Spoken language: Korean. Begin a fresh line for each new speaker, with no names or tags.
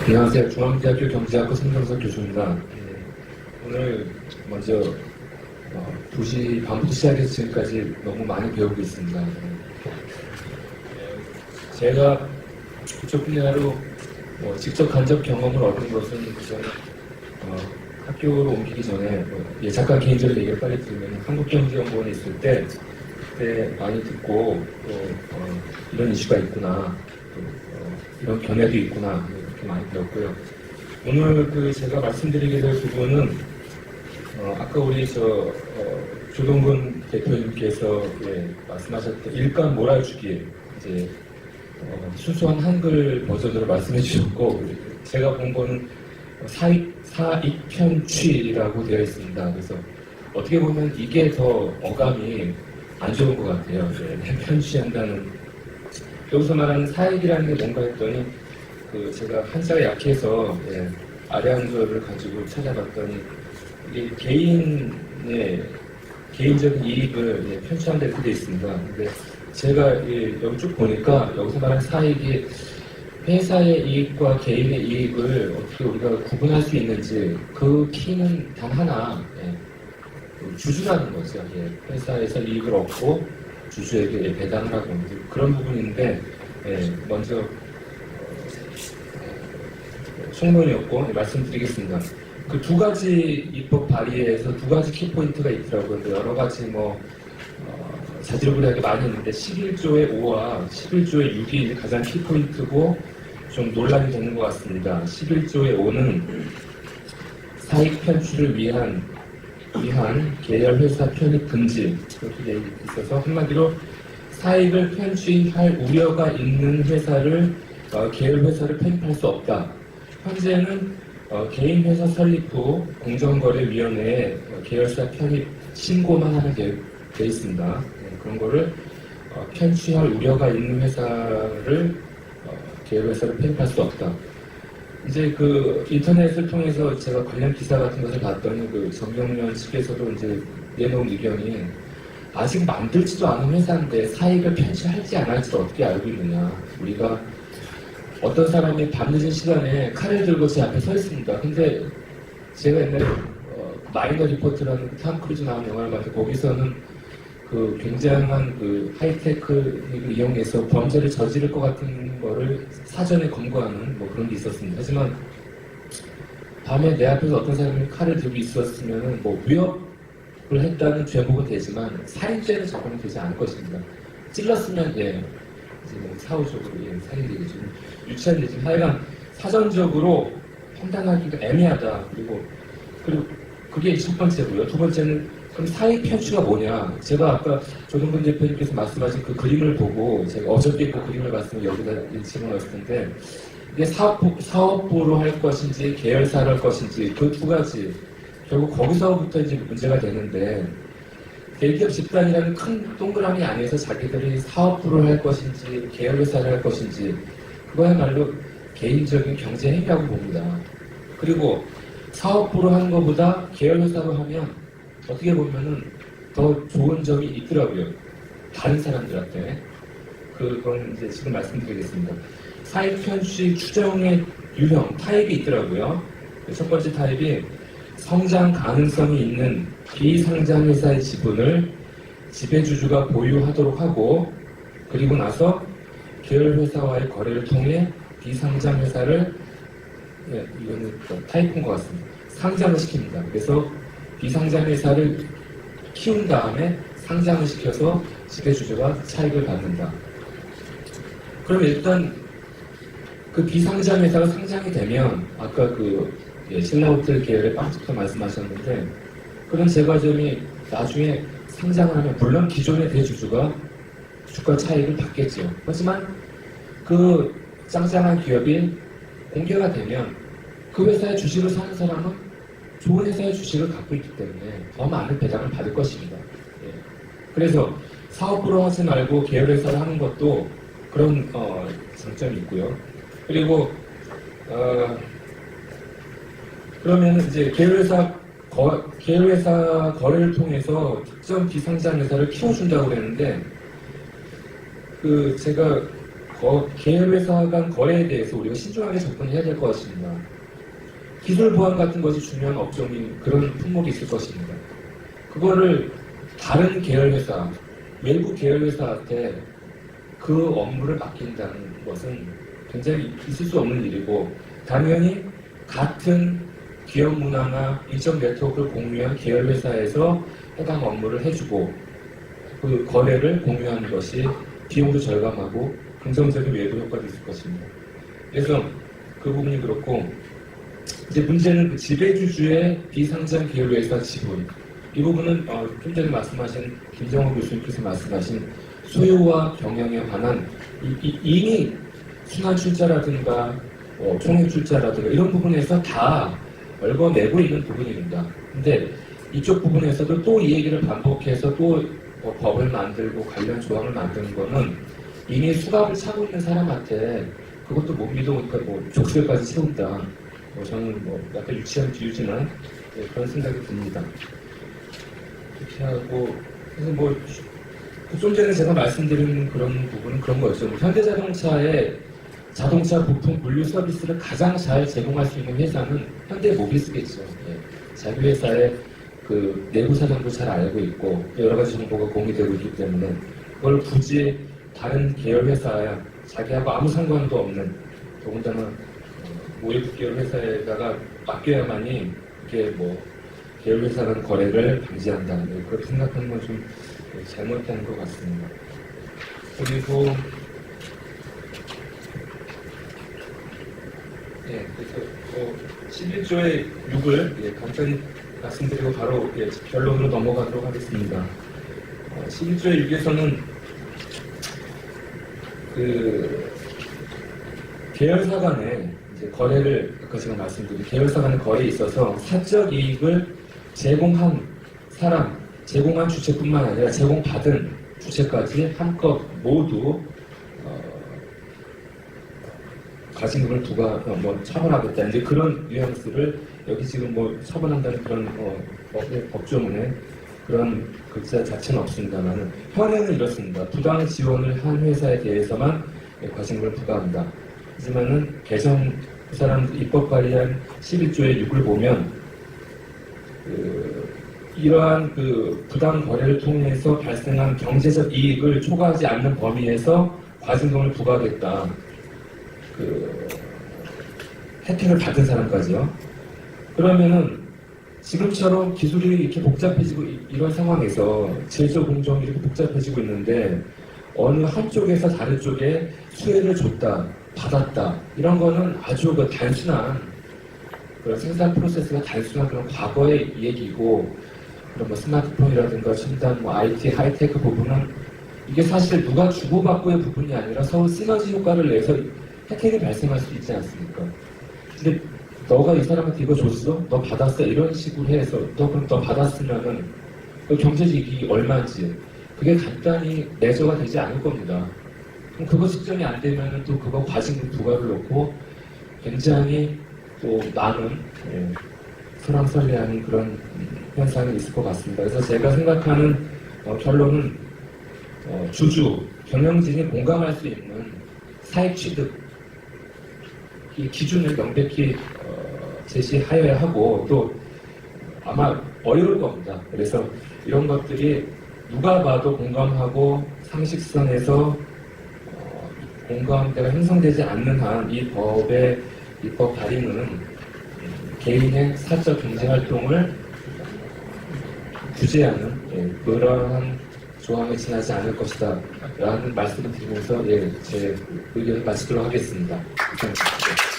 안녕하세요. 중앙대학교 경제학과 손정석 교수입니다. 오늘 먼저 2시 반부터 시작해서 지금까지 너무 많이 배우고 있습니다. 제가 그쪽 분야로 직접 간접 경험을 얻은 것은 우선 학교로 옮기기 전에 잠깐 개인적인 얘기를 빨리 들으면 한국경제연구원에 있을 때 그때 많이 듣고 또 이런 이슈가 있구나, 또 이런 견해도 있구나 이렇게 많이 배웠고요. 오늘 제가 말씀드리게 될 부분은 아까 우리 조동근 대표님께서 말씀하셨던 일감 몰아주기 이제 순수한 한글 버전으로 말씀해 주셨고, 제가 본 거는 사익편취라고 되어 있습니다. 그래서 어떻게 보면 이게 더 어감이 안 좋은 것 같아요. 편취한다는, 여기서 말하는 사익이라는 게 뭔가 했더니 제가 한자가 약해서 아래 한글을 가지고 찾아봤더니 이게 개인적인 이익을 편취한다 이렇게 되어 있습니다. 근데 제가 여기 쭉 보니까 여기서 말하는 사익이 회사의 이익과 개인의 이익을 어떻게 우리가 구분할 수 있는지 그 키는 단 하나, 주주라는 거죠. 회사에서 이익을 얻고 주주에게 배당을 하고 그런 부분인데, 먼저 총론이었고 말씀드리겠습니다. 그 두 가지 입법 발의에서 두 가지 키포인트가 있더라고요. 근데 여러 가지 자질구레하게 많이 있는데 11조의 5와 11조의 6이 가장 키포인트고 좀 논란이 되는 것 같습니다. 11조의 5는 사익 편취를 위한 계열회사 편입 금지 그렇게 되어 있어서 한마디로 사익을 편취할 우려가 있는 회사를 계열회사를 편입할 수 없다. 현재는 개인회사 설립 후 공정거래위원회에 계열사 편입 신고만 하면 되어 있습니다. 그런 거를 편취할 우려가 있는 회사를 계열회사를 편입할 수 없다. 이제 인터넷을 통해서 제가 관련 기사 같은 것을 봤더니 정경련 측에서도 이제 내놓은 의견이 아직 만들지도 않은 회사인데 사익을 편취할지 안 할지를 어떻게 알고 있느냐. 우리가 어떤 사람이 밤늦은 시간에 칼을 들고 제 앞에 서 있습니다. 근데 제가 옛날에 마이너 리포트라는 탐 크루즈 나온 영화를 봤는데 거기서는 굉장한 하이테크를 이용해서 범죄를 저지를 것 같은 거를 사전에 검거하는 그런 게 있었습니다. 하지만 밤에 내 앞에서 어떤 사람이 칼을 들고 있었으면 위협을 했다는 죄목은 되지만 살인죄는 적용이 되지 않을 것입니다. 찔렀으면 이제 사후적으로 살인되겠죠. 유치한 얘기. 하여간 사전적으로 판단하기가 애매하다. 그리고 그게 첫 번째고요. 두 번째는 그럼 사익 편취가 뭐냐? 제가 아까 조동근 대표님께서 말씀하신 그 그림을 보고 제가 어저께 그 그림을 봤으면 여기다 질문했을 텐데 이게 사업부로 할 것인지 계열사로 할 것인지 그 두 가지 결국 거기서부터 이제 문제가 되는데, 대기업 집단이라는 큰 동그라미 안에서 자기들이 사업부를 할 것인지 계열회사를 할 것인지 그거야말로 개인적인 경제 행위라고 봅니다. 그리고 사업부로 하는 것보다 계열회사로 하면 어떻게 보면은 더 좋은 점이 있더라고요. 다른 사람들한테. 그건 이제 지금 말씀드리겠습니다. 사익 편취 추정의 유형, 타입이 있더라고요. 첫 번째 타입이 성장 가능성이 있는 비상장 회사의 지분을 지배주주가 보유하도록 하고, 그리고 나서 계열회사와의 거래를 통해 비상장 회사를, 이거는 타입인 것 같습니다. 상장을 시킵니다. 그래서 비상장 회사를 키운 다음에 상장을 시켜서 지배주주가 차익을 받는다. 그럼 일단 비상장 회사가 상장이 되면 아까 신라호텔 계열의 빵집도 말씀하셨는데, 그런 제과점이 나중에 상장을 하면 물론 기존의 대주주가 주가 차익을 받겠죠. 하지만 짱짱한 기업이 공개가 되면 그 회사의 주식을 사는 사람은 좋은 회사의 주식을 갖고 있기 때문에 더 많은 배당을 받을 것입니다. 그래서 사업부로 하지 말고 계열회사를 하는 것도 그런 장점이 있고요. 그리고 그러면 이제 계열회사 거래를 통해서 특정 비상장 회사를 키워준다고 그랬는데, 제가 계열회사 간 거래에 대해서 우리가 신중하게 접근해야 될 것입니다. 기술 보안 같은 것이 중요한 업종이 그런 품목이 있을 것입니다. 그거를 다른 계열회사, 외부 계열회사한테 그 업무를 맡긴다는 것은 굉장히 있을 수 없는 일이고, 당연히 같은 기업 문화나 인적 네트워크를 공유한 계열회사에서 해당 업무를 해주고 그 거래를 공유하는 것이 비용도 절감하고 긍정적인 외부 효과도 있을 것입니다. 그래서 그 부분이 그렇고, 이제 문제는 그 지배주주의 비상장 계열회사 지분, 이 부분은 좀 전에 말씀하신 김정호 교수님께서 말씀하신 소유와 경영에 관한 이미 순환 출자라든가 총액 출자라든가 이런 부분에서 다 얽어내고 있는 부분입니다. 근데 이쪽 부분에서도 또 이 얘기를 반복해서 또 법을 만들고 관련 조항을 만드는 거는 이미 수갑을 차고 있는 사람한테 그것도 못 믿어보니까 족쇄까지 채운다. 저는 약간 유치한 비유지만 그런 생각이 듭니다. 그렇게 하고, 그래서 좀 전에 제가 말씀드린 그런 부분은 그런 거였죠. 현대자동차의 자동차 부품 물류 서비스를 가장 잘 제공할 수 있는 회사는 현대모비스겠죠. 자기 회사의 그 내부 사정도 잘 알고 있고 여러 가지 정보가 공유되고 있기 때문에 그걸 굳이 다른 계열 회사에 자기하고 아무 상관도 없는, 더군다나 외부 계열 회사에다가 맡겨야만이 이게 계열 회사 간 거래를 방지한다. 그렇게 생각하는 건 좀 잘못된 것 같습니다. 그리고 그래서 11조의 6을 간단히 말씀드리고 바로 결론으로 넘어가도록 하겠습니다. 11조의 6에서는 그 계열사 간의 거래를, 아까 제가 말씀드린 계열사 간의 거래에 있어서 사적 이익을 제공한 사람, 제공한 주체뿐만 아니라 제공받은 주체까지 한껏 모두 가진금을 처벌하겠다. 이제 그런 뉘앙스를 여기 지금 처벌한다는 그런 법조문에 그런 글자 자체는 없습니다만 현행은 이렇습니다. 부당 지원을 한 회사에 대해서만 과징금을 부과한다. 하지만은 개정 그 사람 입법 발의한 11조의 6을 보면 이러한 그 부당 거래를 통해서 발생한 경제적 이익을 초과하지 않는 범위에서 과징금을 부과하겠다. 혜택을 받은 사람까지요. 그러면은 지금처럼 기술이 이렇게 복잡해지고 이런 상황에서 제조 공정이 이렇게 복잡해지고 있는데 어느 한쪽에서 다른 쪽에 수혜를 줬다, 받았다, 이런 거는 아주 단순한 그런 생산 프로세스가 단순한 그런 과거의 얘기고, 그런 스마트폰이라든가 첨단 IT 하이테크 부분은 이게 사실 누가 주고받고의 부분이 아니라 서로 시너지 효과를 내서 혜택이 발생할 수 있지 않습니까? 근데 너가 이 사람한테 이거 줬어? 너 받았어? 이런 식으로 해서 그럼 너 받았으면은 경제적 이익이 얼마인지 그게 간단히 내조가 되지 않을 겁니다. 그럼 그거 측정이 안 되면은 또 그거 과징금 부과를 놓고 굉장히 또 많은 설왕설래하는 그런 현상이 있을 것 같습니다. 그래서 제가 생각하는 결론은 주주, 경영진이 공감할 수 있는 사익 취득 이 기준을 명백히 제시하여야 하고, 또 아마 어려울 겁니다. 그래서 이런 것들이 누가 봐도 공감하고 상식선에서 공감대가 형성되지 않는 한 이 법의 입법 발의는 개인의 사적 경제활동을 규제하는 그러한 조항에 지나지 않을 것이다 라는 말씀을 드리면서 제 의견을 마치도록 하겠습니다. 감사합니다.